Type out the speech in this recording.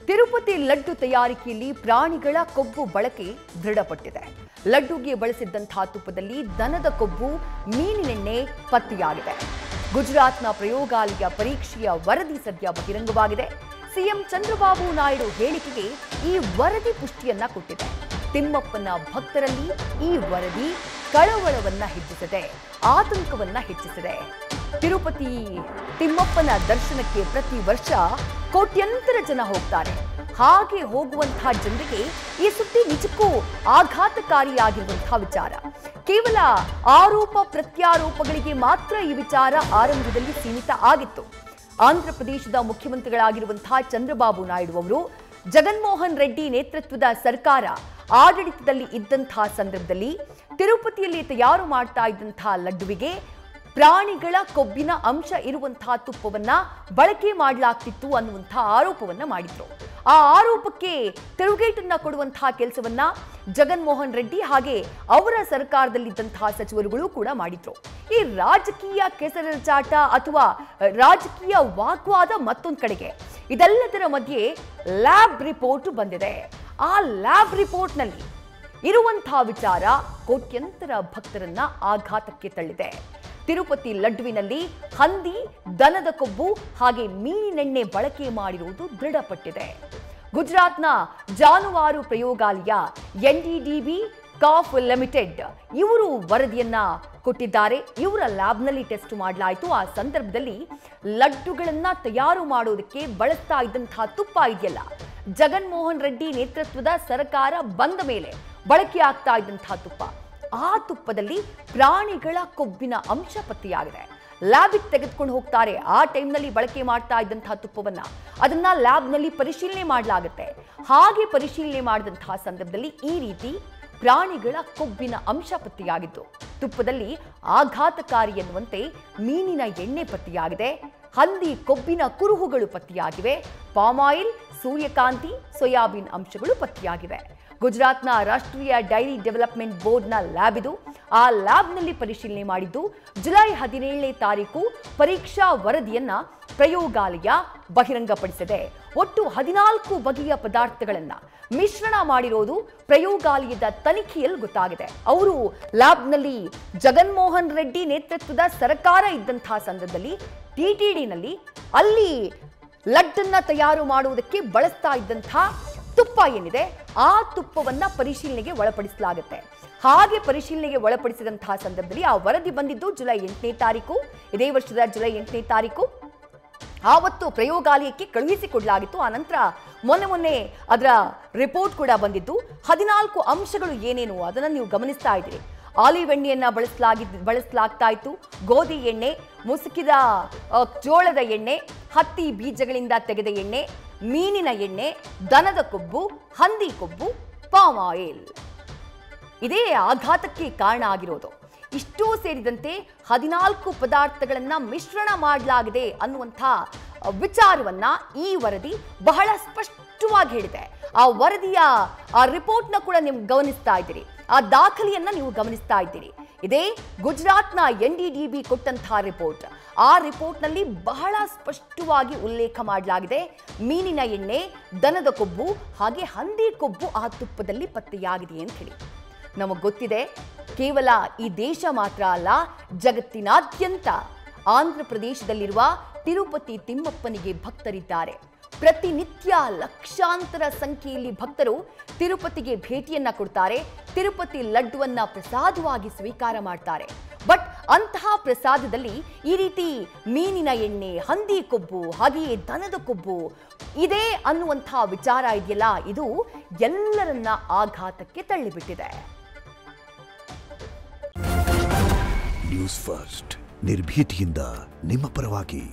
ತಿರುಪತಿ ಲಡ್ಡು ತಯಾರಿಕೆಯಲ್ಲಿ ಪ್ರಾಣಿಗಳ ಕೊಬ್ಬು ಬಳಕೆ ದೃಢಪಟ್ಟಿದೆ. ಲಡ್ಡುಗೆ ಬಳಸಿದ್ದಂತಹ ತುಪ್ಪದಲ್ಲಿ ದನದ ಕೊಬ್ಬು, ಮೀನಿನೆಣ್ಣೆ ಪತ್ತೆಯಾಗಿದೆ. ಗುಜರಾತ್ನ ಪ್ರಯೋಗಾಲಯ ಪರೀಕ್ಷೆಯ ವರದಿ ಸದ್ಯ ಬಹಿರಂಗವಾಗಿದೆ. ಸಿಎಂ ಚಂದ್ರಬಾಬು ನಾಯ್ಡು ಹೇಳಿಕೆಗೆ ಈ ವರದಿ ಪುಷ್ಟಿಯನ್ನ ಕೊಟ್ಟಿದೆ. ತಿಮ್ಮಪ್ಪನ ಭಕ್ತರಲ್ಲಿ ಈ ವರದಿ ಕಳವಳವನ್ನ ಹೆಚ್ಚಿಸಿದೆ, ಆತಂಕವನ್ನ ಹೆಚ್ಚಿಸಿದೆ. ತಿರುಪತಿ ತಿಮ್ಮಪ್ಪನ ದರ್ಶನಕ್ಕೆ ಪ್ರತಿ ವರ್ಷ ಕೋಟ್ಯಂತರ ಜನ ಹೋಗ್ತಾರೆ. ಹಾಗೆ ಹೋಗುವಂತಹ ಜನರಿಗೆ ಈ ಸುದ್ದಿ ನಿಜಕ್ಕೂ ಆಘಾತಕಾರಿಯಾಗಿರುವಂತಹ ವಿಚಾರ. ಕೇವಲ ಆರೋಪ ಪ್ರತ್ಯಾರೋಪಗಳಿಗೆ ಮಾತ್ರ ಈ ವಿಚಾರ ಆರಂಭದಲ್ಲಿ ಸೀಮಿತ ಆಗಿತ್ತು. ಆಂಧ್ರ ಪ್ರದೇಶದ ಮುಖ್ಯಮಂತ್ರಿಗಳಾಗಿರುವಂತಹ ಚಂದ್ರಬಾಬು ನಾಯ್ಡು ಅವರು ಜಗನ್ಮೋಹನ್ ರೆಡ್ಡಿ ನೇತೃತ್ವದ ಸರ್ಕಾರ ಆಡಳಿತದಲ್ಲಿ ಇದ್ದಂತಹ ಸಂದರ್ಭದಲ್ಲಿ ತಿರುಪತಿಯಲ್ಲಿ ತಯಾರು ಮಾಡ್ತಾ ಇದ್ದಂತಹ ಲಡ್ಡುವಿಗೆ ಪ್ರಾಣಿಗಳ ಕೊಬ್ಬಿನ ಅಂಶ ಇರುವಂತಹ ತುಪ್ಪವನ್ನ ಬಳಕೆ ಮಾಡಲಾಗ್ತಿತ್ತು ಅನ್ನುವಂತಹ ಆರೋಪವನ್ನ ಮಾಡಿದ್ರು. ಆ ಆರೋಪಕ್ಕೆ ತಿರುಗೇಟನ್ನ ಕೊಡುವಂತಹ ಕೆಲಸವನ್ನ ಜಗನ್ಮೋಹನ್ ರೆಡ್ಡಿ ಹಾಗೆ ಅವರ ಸರ್ಕಾರದಲ್ಲಿದ್ದಂತಹ ಸಚಿವರುಗಳು ಕೂಡ ಮಾಡಿದ್ರು. ಈ ರಾಜಕೀಯ ಕೆಸರಚಾಟ ಅಥವಾ ರಾಜಕೀಯ ವಾಗ್ವಾದ ಮತ್ತೊಂದು ಕಡೆಗೆ, ಇದೆಲ್ಲದರ ಮಧ್ಯೆ ಲ್ಯಾಬ್ ರಿಪೋರ್ಟ್ ಬಂದಿದೆ. ಆ ಲ್ಯಾಬ್ ರಿಪೋರ್ಟ್ನಲ್ಲಿ ಇರುವಂತಹ ವಿಚಾರ ಕೋಟ್ಯಂತರ ಭಕ್ತರನ್ನ ಆಘಾತಕ್ಕೆ ತಳ್ಳಿದೆ. ತಿರುಪತಿ ಲಡ್ಡುವಿನಲ್ಲಿ ಹಂದಿ, ದನದ ಕೊಬ್ಬು ಹಾಗೆ ಮೀನಿನೆಣ್ಣೆ ಬಳಕೆ ಮಾಡಿರುವುದು ದೃಢಪಟ್ಟಿದೆ. ಗುಜರಾತ್ನ ಜಾನುವಾರು ಪ್ರಯೋಗಾಲಯ NDDB ಕಾಫ್ ಲಿಮಿಟೆಡ್ ಇವರು ವರದಿಯನ್ನ ಕೊಟ್ಟಿದ್ದಾರೆ. ಇವರ ಲ್ಯಾಬ್ನಲ್ಲಿ ಟೆಸ್ಟ್ ಮಾಡಲಾಯಿತು. ಆ ಸಂದರ್ಭದಲ್ಲಿ ಲಡ್ಡುಗಳನ್ನ ತಯಾರು ಮಾಡೋದಕ್ಕೆ ಬಳಸ್ತಾ ಇದ್ದಂತಹ ತುಪ್ಪ ಇದೆಯಲ್ಲ, ಜಗನ್ಮೋಹನ್ ರೆಡ್ಡಿ ನೇತೃತ್ವದ ಸರ್ಕಾರ ಬಂದ ಮೇಲೆ ಬಳಕೆ ಆಗ್ತಾ ಇದ್ದಂತಹ ತುಪ್ಪ, ಆ ತುಪ್ಪದಲ್ಲಿ ಪ್ರಾಣಿಗಳ ಕೊಬ್ಬಿನ ಅಂಶ ಪತ್ತೆಯಾಗಿದೆ. ಲ್ಯಾಬಿಗೆ ತೆಗೆದುಕೊಂಡು ಹೋಗ್ತಾರೆ. ಆ ಟೈಮ್ನಲ್ಲಿ ಬಳಕೆ ಮಾಡ್ತಾ ಇದ್ದಂತಹ ತುಪ್ಪವನ್ನ ಅದನ್ನ ಲ್ಯಾಬ್ನಲ್ಲಿ ಪರಿಶೀಲನೆ ಮಾಡಲಾಗುತ್ತೆ. ಹಾಗೆ ಪರಿಶೀಲನೆ ಮಾಡಿದಂತಹ ಸಂದರ್ಭದಲ್ಲಿ ಈ ರೀತಿ ಪ್ರಾಣಿಗಳ ಕೊಬ್ಬಿನ ಅಂಶ ಪತ್ತೆಯಾಗಿತ್ತು. ತುಪ್ಪದಲ್ಲಿ ಆಘಾತಕಾರಿ ಎನ್ನುವಂತೆ ಮೀನಿನ ಎಣ್ಣೆ ಪತ್ತೆಯಾಗಿದೆ. ಹಂದಿ ಕೊಬ್ಬಿನ ಕುರುಹುಗಳು ಪತ್ತೆಯಾಗಿವೆ. ಪಾಮ್ ಆಯಿಲ್, ಸೂರ್ಯಕಾಂತಿ, ಸೋಯಾಬೀನ್ ಅಂಶಗಳು ಪತ್ತೆಯಾಗಿವೆ. ಗುಜರಾತ್ನ ರಾಷ್ಟ್ರೀಯ ಡೈರಿ ಡೆವಲಪ್ಮೆಂಟ್ ಬೋರ್ಡ್ನ ಲ್ಯಾಬ್ ಇದು. ಆ ಲ್ಯಾಬ್ನಲ್ಲಿ ಪರಿಶೀಲನೆ ಮಾಡಿದ್ದು ಜುಲೈ 17ನೇ ತಾರೀಕು ಪರೀಕ್ಷಾ ವರದಿಯನ್ನ ಪ್ರಯೋಗಾಲಯ ಬಹಿರಂಗಪಡಿಸಿದೆ. ಒಟ್ಟು 14 ಬಗೆಯ ಪದಾರ್ಥಗಳನ್ನ ಮಿಶ್ರಣ ಮಾಡಿರೋದು ಪ್ರಯೋಗಾಲಯದ ತನಿಖೆಯಲ್ಲಿ ಗೊತ್ತಾಗಿದೆ. ಅವರು ಲ್ಯಾಬ್ನಲ್ಲಿ ಜಗನ್ಮೋಹನ್ ರೆಡ್ಡಿ ನೇತೃತ್ವದ ಸರ್ಕಾರ ಇದ್ದಂತಹ ಸಂದರ್ಭದಲ್ಲಿ TTDನಲ್ಲಿ ಅಲ್ಲಿ ಲಡ್ಡನ್ನ ತಯಾರು ಮಾಡುವುದಕ್ಕೆ ಬಳಸ್ತಾ ಇದ್ದಂತಹ ತುಪ್ಪ ಏನಿದೆ, ಆ ತುಪ್ಪವನ್ನ ಪರಿಶೀಲನೆಗೆ ಒಳಪಡಿಸಲಾಗುತ್ತೆ. ಹಾಗೆ ಪರಿಶೀಲನೆಗೆ ಒಳಪಡಿಸಿದಂತಹ ಸಂದರ್ಭದಲ್ಲಿ ಆ ವರದಿ ಬಂದಿದ್ದು ಜುಲೈ 8ನೇ ತಾರೀಕು, ಇದೇ ವರ್ಷದ ಜುಲೈ 8ನೇ ತಾರೀಕು. ಆವತ್ತು ಪ್ರಯೋಗಾಲಯಕ್ಕೆ ಕಳುಹಿಸಿಕೊಡಲಾಗಿತ್ತು. ಆ ನಂತರ ಮೊನ್ನೆ ಅದರ ರಿಪೋರ್ಟ್ ಕೂಡ ಬಂದಿದ್ದು. 14 ಅಂಶಗಳು ಏನೇನು ಅದನ್ನು ನೀವು ಗಮನಿಸ್ತಾ ಇದ್ದೀರಿ. ಆಲಿವ್ ಎಣ್ಣೆಯನ್ನ ಬಳಸಲಾಗ್ತಾ ಇತ್ತು, ಗೋಧಿ ಎಣ್ಣೆ, ಮುಸುಕಿದ ಜೋಳದ ಎಣ್ಣೆ, ಹತ್ತಿ ಬೀಜಗಳಿಂದ ತೆಗೆದ ಎಣ್ಣೆ, ಮೀನಿನ ಎಣ್ಣೆ, ದನದ ಕೊಬ್ಬು, ಹಂದಿ ಕೊಬ್ಬು, ಪಾಮ್ ಆಯಿಲ್. ಇದೇ ಆಘಾತಕ್ಕೆ ಕಾರಣ ಆಗಿರೋದು. ಇಷ್ಟೂ ಸೇರಿದಂತೆ 14 ಪದಾರ್ಥಗಳನ್ನ ಮಿಶ್ರಣ ಮಾಡಲಾಗಿದೆ ಅನ್ನುವಂಥ ವಿಚಾರವನ್ನ ಈ ವರದಿ ಬಹಳ ಸ್ಪಷ್ಟವಾಗಿ ಹೇಳಿದೆ. ಆ ವರದಿಯ ಆ ರಿಪೋರ್ಟ್ನ ಕೂಡ ನೀವು ಗಮನಿಸ್ತಾ ಇದ್ದೀರಿ, ಆ ದಾಖಲೆಯನ್ನ ನೀವು ಗಮನಿಸ್ತಾ ಇದ್ದೀರಿ. ಇದೇ ಗುಜರಾತ್ನ NDDB ಕೊಟ್ಟಂತಹ ರಿಪೋರ್ಟ್. ಆ ರಿಪೋರ್ಟ್ನಲ್ಲಿ ಬಹಳ ಸ್ಪಷ್ಟವಾಗಿ ಉಲ್ಲೇಖ ಮಾಡಲಾಗಿದೆ. ಮೀನಿನ ಎಣ್ಣೆ, ದನದ ಕೊಬ್ಬು ಹಾಗೆ ಹಂದಿ ಕೊಬ್ಬು ಆ ತುಪ್ಪದಲ್ಲಿ ಪತ್ತೆಯಾಗಿದೆ ಅಂತ ಹೇಳಿ. ನಮಗೆ ಗೊತ್ತಿದೆ, ಕೇವಲ ಈ ದೇಶ ಮಾತ್ರ ಅಲ್ಲ, ಜಗತ್ತಿನಾದ್ಯಂತ ಆಂಧ್ರ ಪ್ರದೇಶದಲ್ಲಿರುವ ತಿರುಪತಿ ತಿಮ್ಮಪ್ಪನಿಗೆ ಭಕ್ತರಿದ್ದಾರೆ. ಪ್ರತಿನಿತ್ಯ ಲಕ್ಷಾಂತರ ಸಂಖ್ಯೆಯಲ್ಲಿ ಭಕ್ತರು ತಿರುಪತಿಗೆ ಭೇಟಿಯನ್ನ ಕೊಡ್ತಾರೆ. ತಿರುಪತಿ ಲಡ್ಡುವನ್ನ ಪ್ರಸಾದವಾಗಿ ಸ್ವೀಕಾರ ಮಾಡ್ತಾರೆ. ಬಟ್ ಅಂತಹ ಪ್ರಸಾದದಲ್ಲಿ ಈ ರೀತಿ ಮೀನಿನ ಎಣ್ಣೆ, ಹಂದಿ ಕೊಬ್ಬು ಹಾಗೆಯೇ ದನದ ಕೊಬ್ಬು ಇದೆ ಅನ್ನುವಂತಹ ವಿಚಾರ ಇದೆಯಲ್ಲ, ಇದು ಎಲ್ಲರನ್ನ ಆಘಾತಕ್ಕೆ ತಳ್ಳಿಬಿಟ್ಟಿದೆ. ನ್ಯೂಸ್ ಫಸ್ಟ್, ನಿರ್ಭೀತಿಯಿಂದ ನಿಮ್ಮ ಪರವಾಗಿ.